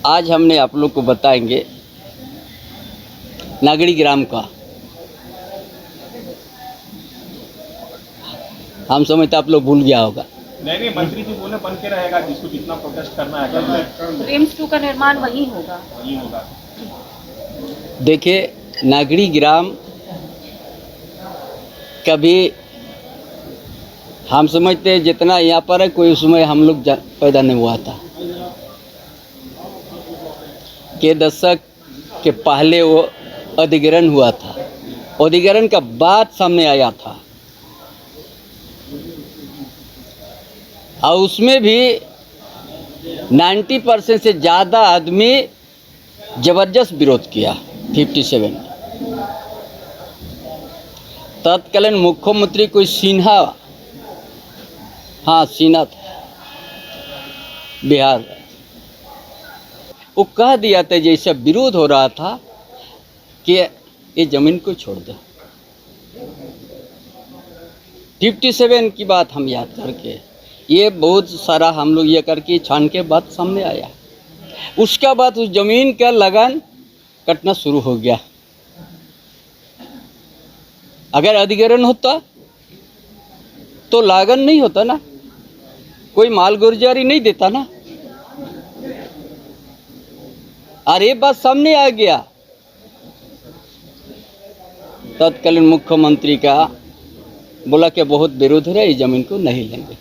आज हमने आप लोग को बताएंगे नागड़ी ग्राम का। हम समझते आप लोग भूल गया होगा। नहीं, मंत्री जी बोले बन के रहेगा, जिसको जितना प्रोटेस्ट करना है रिम्स 2 का निर्माण वही होगा। देखिए, नागड़ी ग्राम कभी हम समझते हैं जितना यहाँ पर है, कोई उसमें हम लोग पैदा नहीं हुआ था। के दशक के पहले वो अधिग्रहण हुआ था, अधिग्रहण का बाद सामने आया था, और उसमें भी 90% से ज़्यादा आदमी जबरदस्त विरोध किया। 57 तत्कालीन मुख्यमंत्री कोई सिन्हा, हाँ सिन्हा था बिहार, वो कह दिया था जैसे विरोध हो रहा था कि ये ज़मीन को छोड़ दो। 57 की बात हम याद करके, ये बहुत सारा हम लोग ये करके छान के बात सामने आया। उसका बाद उस ज़मीन का लगान कटना शुरू हो गया। अगर अधिग्रहण होता तो लागन नहीं होता ना, कोई माल गुर्जारी नहीं देता ना। और ये बात सामने आ गया, तत्कालीन मुख्यमंत्री का बोला कि बहुत विरोध है, इस जमीन को नहीं लेंगे।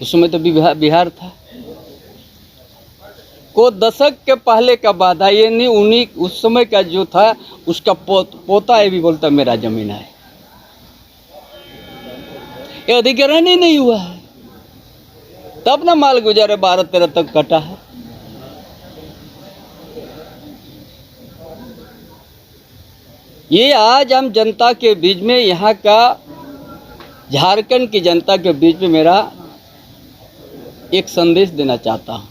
उसमें तो बिहार था। को दशक के पहले का बात है, ये नहीं उन्हीं उस समय का जो था उसका पोता ये भी बोलता मेरा जमीन है। ये अधिग्रहण ही नहीं हुआ है, तब ना माल गुजारे 12-13 तक कटा है। ये आज हम जनता के बीच में, यहाँ का झारखंड की जनता के बीच में मेरा एक संदेश देना चाहता हूँ।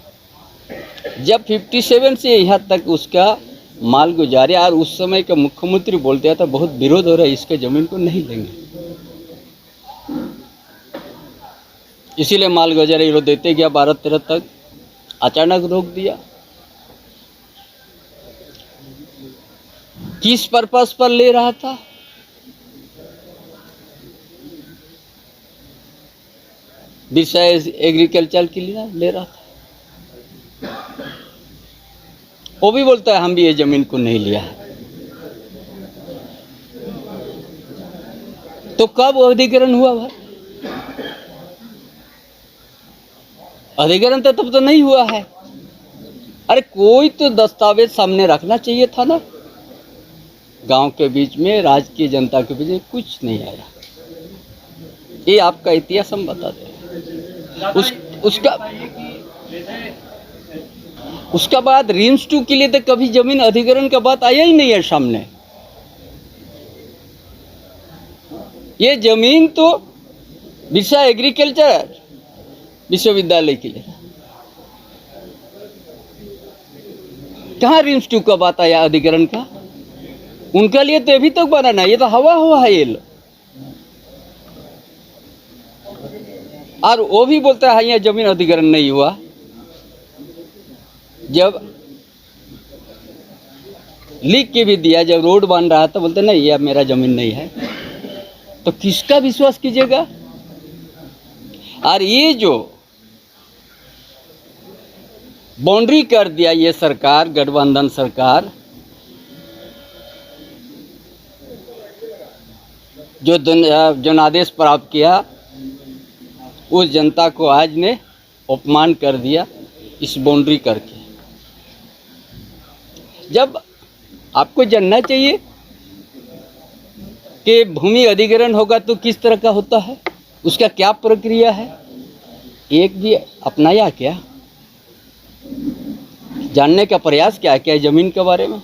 जब 57 से यहाँ तक उसका माल गुजारे, और उस समय का मुख्यमंत्री बोलते था बहुत विरोध हो रहा है, इसके ज़मीन को नहीं लेंगे, इसीलिए माल गुजारे ये देते गया 12-13 तक, अचानक रोक दिया। किस पर्पस पर ले रहा था? बिरसा एग्रीकल्चर के लिए ले रहा था। वो भी बोलता है हम भी ये जमीन को नहीं लिया है। तो कब अधिग्रहण हुआ भाई? अधिग्रहण तो तब तो नहीं हुआ है। अरे कोई तो दस्तावेज सामने रखना चाहिए था ना। गांव के बीच में, राजकीय जनता के बीच में कुछ नहीं आया। ये आपका इतिहास हम बता दें। उसका बाद रिम्स 2 के लिए तो कभी जमीन अधिग्रहण का बात आया ही नहीं है सामने। ये जमीन तो बिरसा एग्रीकल्चर विश्वविद्यालय के लिए, कहाँ रिम्स 2 का बात आया अधिग्रहण का? उनके लिए तो अभी तक बना नहीं, ये तो हवा हुआ है ये लोग। और वो भी बोलता है यहाँ जमीन अधिग्रहण नहीं हुआ। जब लिख के भी दिया, जब रोड बन रहा था, बोलते नहीं ये मेरा जमीन नहीं है। तो किसका विश्वास कीजिएगा? और ये जो बाउंड्री कर दिया ये सरकार, गठबंधन सरकार, जो जनादेश प्राप्त किया, उस जनता को आज ने अपमान कर दिया इस बाउंड्री करके। जब आपको जानना चाहिए कि भूमि अधिग्रहण होगा तो किस तरह का होता है, उसका क्या प्रक्रिया है, एक भी अपनाया क्या? जानने का प्रयास क्या है जमीन के बारे में?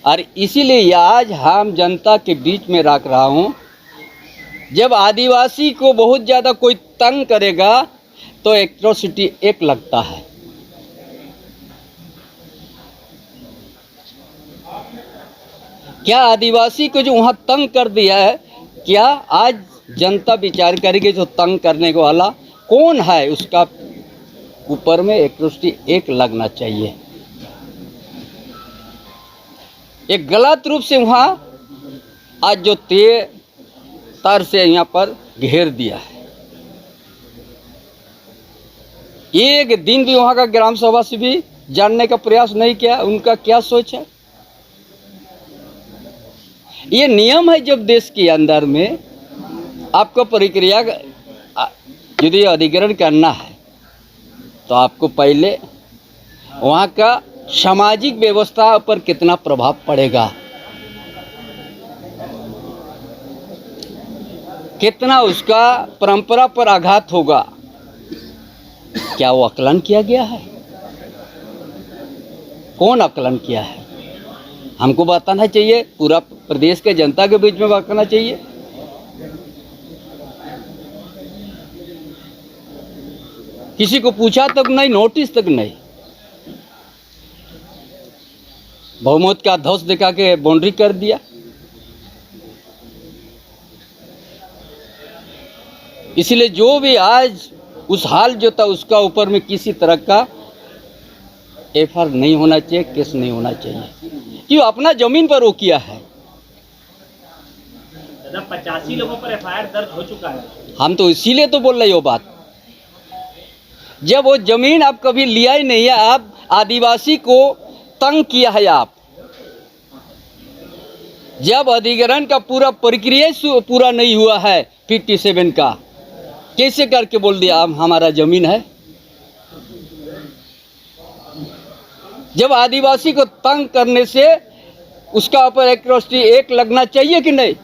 और इसीलिए आज हम जनता के बीच में रख रहा हूँ, जब आदिवासी को बहुत ज़्यादा कोई तंग करेगा तो एट्रोसिटी एक लगता है। क्या आदिवासी को जो वहाँ तंग कर दिया है, क्या आज जनता विचार करेगी जो तंग करने वाला कौन है उसका ऊपर में एक दृष्टि एक लगना चाहिए। एक गलत रूप से वहाँ आज जो तार से यहाँ पर घेर दिया है, एक दिन भी वहाँ का ग्राम सभा से भी जानने का प्रयास नहीं किया, उनका क्या सोच है। ये नियम है, जब देश के अंदर में आपको प्रक्रिया यदि अधिग्रहण करना है तो आपको पहले वहाँ का सामाजिक व्यवस्था पर कितना प्रभाव पड़ेगा, कितना उसका परंपरा पर आघात होगा, क्या वो आकलन किया गया है? कौन आकलन किया है? हमको बताना चाहिए, पूरा प्रदेश के जनता के बीच में बताना चाहिए। किसी को पूछा तक नहीं, नोटिस तक नहीं, बहुमत का ध्वज दिखा के बाउंड्री कर दिया। इसलिए जो भी आज उस हाल जो था उसका ऊपर में किसी तरह का एफआईआर नहीं होना चाहिए, केस नहीं होना चाहिए, क्यों अपना जमीन पर वो किया है। 85 लोगों पर एफआईआर दर्ज हो चुका है। हम तो इसीलिए तो बोल रहे हो बात, जब वो जमीन आप कभी लिया ही नहीं है, आप आदिवासी को तंग किया है। आप जब अधिग्रहण का पूरा प्रक्रिया पूरा नहीं हुआ है 57 का, कैसे करके बोल दिया आप हमारा जमीन है? जब आदिवासी को तंग करने से उसका ऊपर एक लगना चाहिए कि नहीं?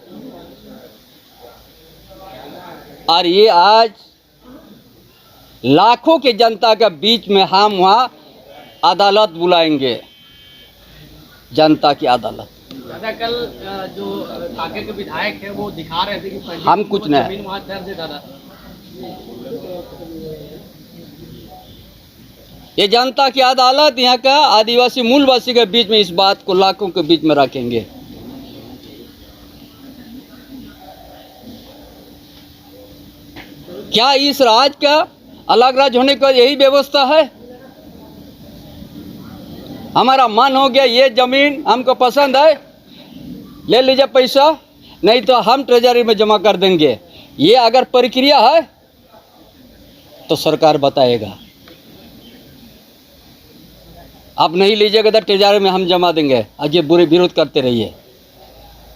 और ये आज लाखों के जनता के बीच में हम वहाँ अदालत बुलाएंगे, जनता की अदालत। दादा कल जो कांकेर के विधायक है वो दिखा रहे थे कि हम कुछ नहीं, जमीन वहाँ दर्ज है दादा। ये जनता की अदालत यहाँ का आदिवासी मूलवासी के बीच में इस बात को लाखों के बीच में रखेंगे। क्या इस राज्य का अलग राज्य होने का यही व्यवस्था है? हमारा मन हो गया ये जमीन हमको पसंद है, ले लीजिए पैसा, नहीं तो हम ट्रेजरी में जमा कर देंगे। ये अगर प्रक्रिया है तो सरकार बताएगा, आप नहीं लीजिएगा तो ट्रेजरी में हम जमा देंगे, आज ये बुरे विरोध करते रहिए,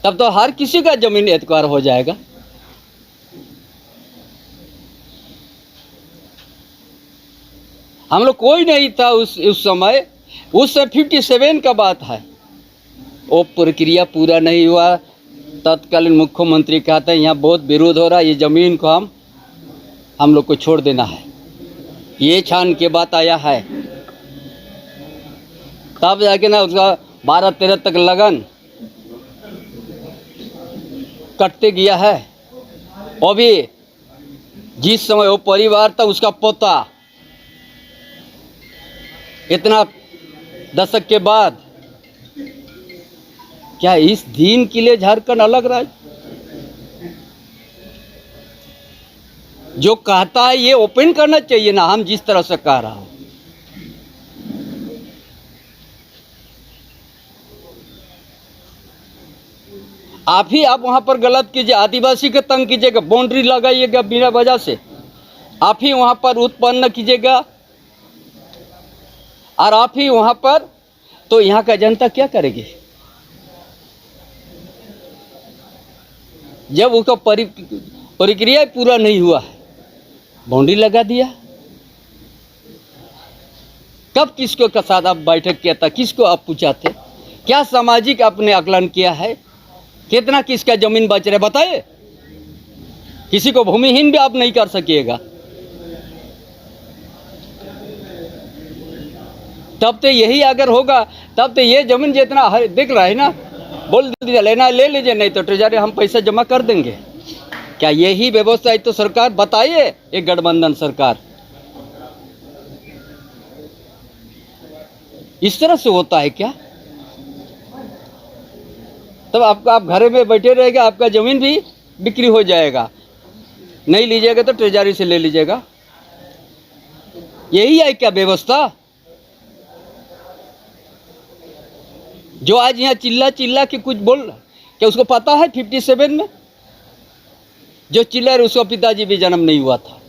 तब तो हर किसी का जमीन एतकार हो जाएगा। हम लोग कोई नहीं था उस समय, उस 57 का बात है, वो प्रक्रिया पूरा नहीं हुआ। तत्कालीन मुख्यमंत्री कहते हैं यहाँ बहुत विरोध हो रहा है, ये ज़मीन को हम लोग को छोड़ देना है। ये छान के बात आया है, तब जाके ना उसका 12-13 तक लगन कटते गया है। और भी जिस समय वो परिवार था उसका पोता इतना दशक के बाद, क्या इस दिन के लिए झारखंड अलग राज्य? जो कहता है ये ओपन करना चाहिए ना, हम जिस तरह से कह रहा हूं। आप वहां पर गलत कीजिए, आदिवासी को तंग कीजिएगा, बाउंड्री लगाइएगा बिना वजह से, आप ही वहां पर उत्पन्न कीजिएगा, और आप ही वहां पर, तो यहाँ का जनता क्या करेगी? जब उसका प्रक्रिया पूरा नहीं हुआ है, बाउंड्री लगा दिया। कब किसको के साथ आप बैठक किया था, किसको आप पूछा थे, क्या सामाजिक आपने आकलन किया है, कितना किसका जमीन बच रहा है बताइए? किसी को भूमिहीन भी आप नहीं कर सकिएगा। तब तो यही अगर होगा, तब तो ये जमीन जितना दिख रहा है ना, बोल दीजिए लेना ले लीजिए, नहीं तो ट्रेजरी हम पैसा जमा कर देंगे। क्या यही व्यवस्था है? तो सरकार बताइए, एक गठबंधन सरकार इस तरह से होता है क्या? तब आप घर में बैठे रहेगा, आपका जमीन भी बिक्री हो जाएगा, नहीं लीजिएगा तो ट्रेजरी से ले लीजिएगा। यही है क्या व्यवस्था? जो आज यहाँ चिल्ला चिल्ला के कुछ बोल रहा, क्या उसको पता है 57 में जो चिल्ला रहे उसका पिताजी भी जन्म नहीं हुआ था।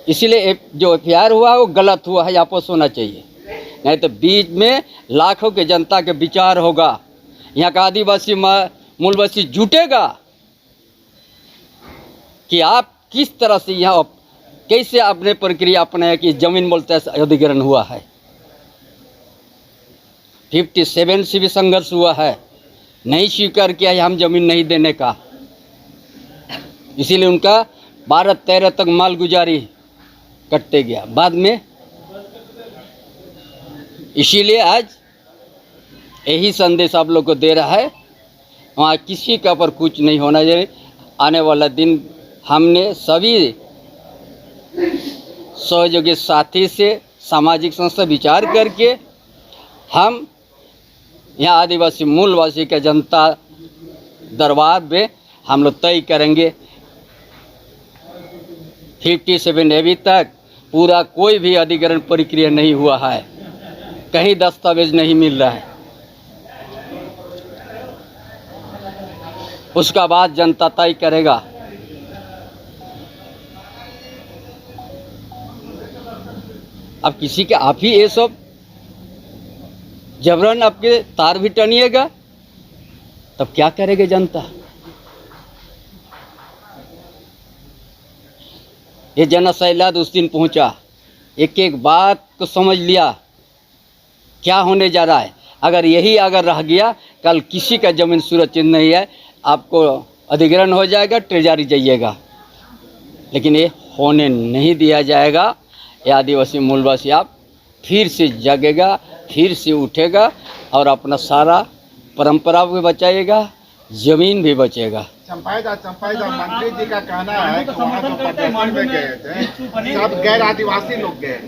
इसीलिए जो FIR हुआ वो गलत हुआ है, आपस होना चाहिए, नहीं तो बीच में लाखों के जनता के विचार होगा। यहाँ का आदिवासी मूलवासी जुटेगा कि आप किस तरह से यहाँ कैसे अपने प्रक्रिया अपनाया कि जमीन बोलते हैं अधिग्रहण हुआ है। 57 से भी संघर्ष हुआ है, नहीं स्वीकार किया है हम जमीन नहीं देने का। इसीलिए उनका 12-13 तक माल गुजारी कटते गया बाद में। इसीलिए आज यही संदेश आप लोग को दे रहा है, वहाँ किसी का पर कुछ नहीं होना चाहिए। आने वाला दिन हमने सभी सहयोगी साथी से सामाजिक संस्था विचार करके हम यहाँ आदिवासी मूलवासी का जनता दरबार में हम लोग तय करेंगे। 57 अभी तक पूरा कोई भी अधिग्रहण प्रक्रिया नहीं हुआ है, कहीं दस्तावेज नहीं मिल रहा है। उसका बाद जनता तय करेगा। अब किसी के आप ही ये सब जबरन आपके तार भी टनिएगा तब क्या करेगा जनता? ये जनसैलाब उस दिन पहुंचा, एक एक बात को समझ लिया क्या होने जा रहा है। अगर यही अगर रह गया, कल किसी का जमीन सुरक्षित नहीं है, आपको अधिग्रहण हो जाएगा, ट्रेजरी जाइएगा, लेकिन ये होने नहीं दिया जाएगा। ये आदिवासी मूलवासी आप फिर से जगेगा, फिर से उठेगा और अपना सारा परंपरा भी बचाएगा, जमीन भी बचेगा। चंपाईदार मंत्री जी का कहना है कि वहाँ जो प्रदर्शन में गए थे सब गैर आदिवासी लोग गए,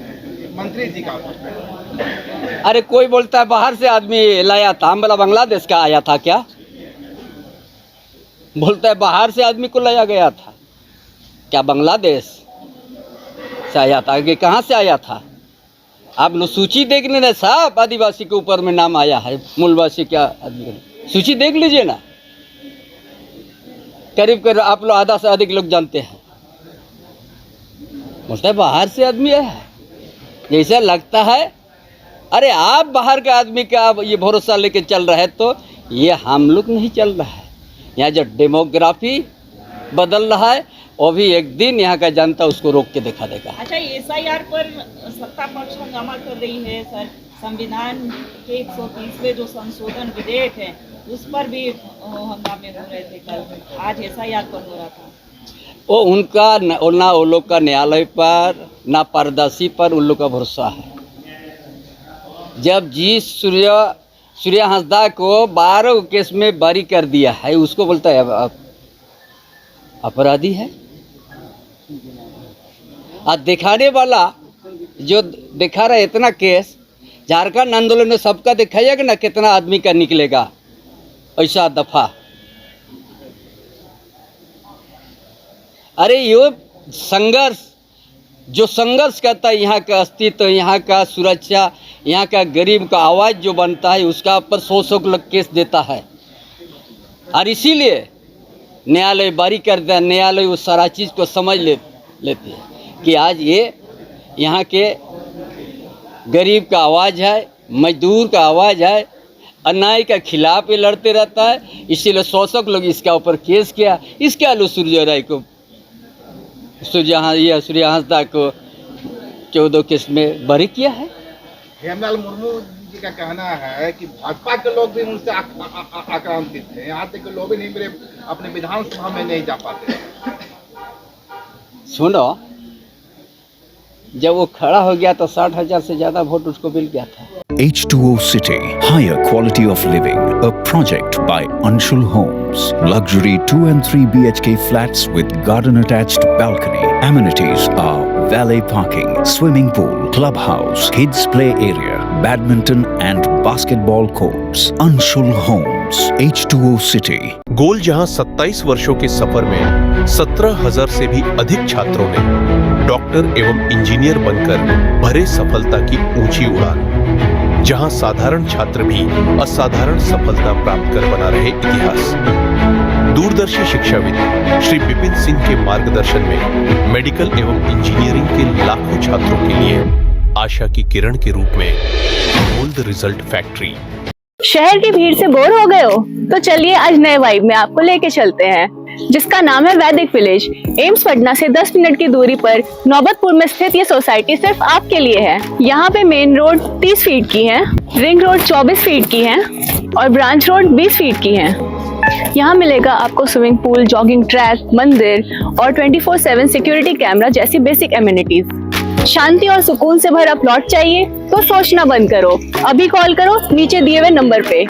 मंत्री जी का। अरे कोई बोलता है बाहर से आदमी लाया था, हम बोला बांग्लादेश का आया था क्या? बोलता है बाहर से आदमी को लाया गया था क्या? बांग्लादेश से आया था कि कहाँ से आया था? आप लोग सूची देख लेना, साहब आदिवासी के ऊपर में नाम आया है, मूलवासी क्या आदमी, सूची देख लीजिए ना। करीब करीब आप लोग आधा से अधिक लोग जानते हैं। बोलता है बाहर से आदमी आया है, जैसा लगता है। अरे आप बाहर के आदमी का आप ये भरोसा लेके चल रहे हैं तो ये हम लोग नहीं चल रहा है। यहाँ जो डेमोग्राफी बदल रहा है वो भी एक दिन यहाँ का जनता उसको रोक के दिखा देगा। अच्छा, SIR पर सत्ता पक्ष हंगामा कर रही है सर। संविधान के 130वें जो संशोधन विधेयक है उस पर भी हंगामे हो रहे थे कल, आज SIR पर हो रहा था। वो उनका ना वो लोग का न्यायालय पर ना पारदर्शी पर उन लोग का भरोसा है। जब जी सूर्य हंसदा को 12 केस में बरी कर दिया है, उसको बोलता है अपराधी है। आज दिखाने वाला जो दिखा रहा है इतना केस, झारखंड आंदोलन में सबका दिखाइएगा ना कितना आदमी का निकलेगा ऐसा दफा। अरे ये संघर्ष जो संघर्ष करता है, यहाँ का अस्तित्व, यहाँ का सुरक्षा, यहाँ का गरीब का आवाज़ जो बनता है उसका पर 100 लोग केस देता है। और इसीलिए न्यायालय बारी करता है, न्यायालय वो सारा चीज़ को समझ लेते हैं कि आज ये यहाँ के गरीब का आवाज़ है, मजदूर का आवाज़ है, अन्याय के खिलाफ ये लड़ते रहता है। इसीलिए 100 लोग इसका ऊपर केस किया। इसके आलू सूर्य राय को सूर्य हंसदा को 14 केस में बरी किया है। हेमलाल मुर्मू जी का कहना है कि भाजपा के लोग भी उनसे आक्रांतित थे, यहाँ तक के लोग भी नहीं मेरे अपने विधानसभा में नहीं जा पाते। सुनो, जब वो खड़ा हो गया तो 60,000 से ज़्यादा वोट उसको मिल गया था। H2O City, higher quality of living, a project by Anshul Homes. Luxury 2 and 3 BHK flats with garden attached balcony. Amenities are valet parking, swimming pool, clubhouse, kids play area, badminton and basketball courts. Anshul Homes. Homes, H2O City. गोल जहां 27 वर्षों के सफर में 17,000 से भी अधिक छात्रों ने doctor एवं इंजीनियर बनकर भरे सफलता की ऊंची उड़ान, जहां साधारण छात्र भी असाधारण सफलता प्राप्त कर बना रहे इतिहास। दूरदर्शी शिक्षाविद श्री विपिन सिंह के मार्गदर्शन में मेडिकल एवं इंजीनियरिंग के लाखों छात्रों के लिए आशा की किरण के रूप में गोल्ड रिजल्ट फैक्ट्री। शहर की भीड़ से बोर हो गए हो? तो चलिए आज नए वाइब में आपको लेके चलते हैं, जिसका नाम है वैदिक विलेज। एम्स पटना से 10 मिनट की दूरी पर नौबतपुर में स्थित ये सोसाइटी सिर्फ आपके लिए है। यहाँ पे मेन रोड 30 फीट की है, रिंग रोड 24 फीट की है और ब्रांच रोड 20 फीट की है। यहाँ मिलेगा आपको स्विमिंग पूल, जॉगिंग ट्रैक, मंदिर और 24/7 सिक्योरिटी कैमरा जैसी बेसिक एमिनिटीज। शांति और सुकून से भरा प्लॉट चाहिए तो सोचना बंद करो, अभी कॉल करो नीचे दिए हुए नंबर पे।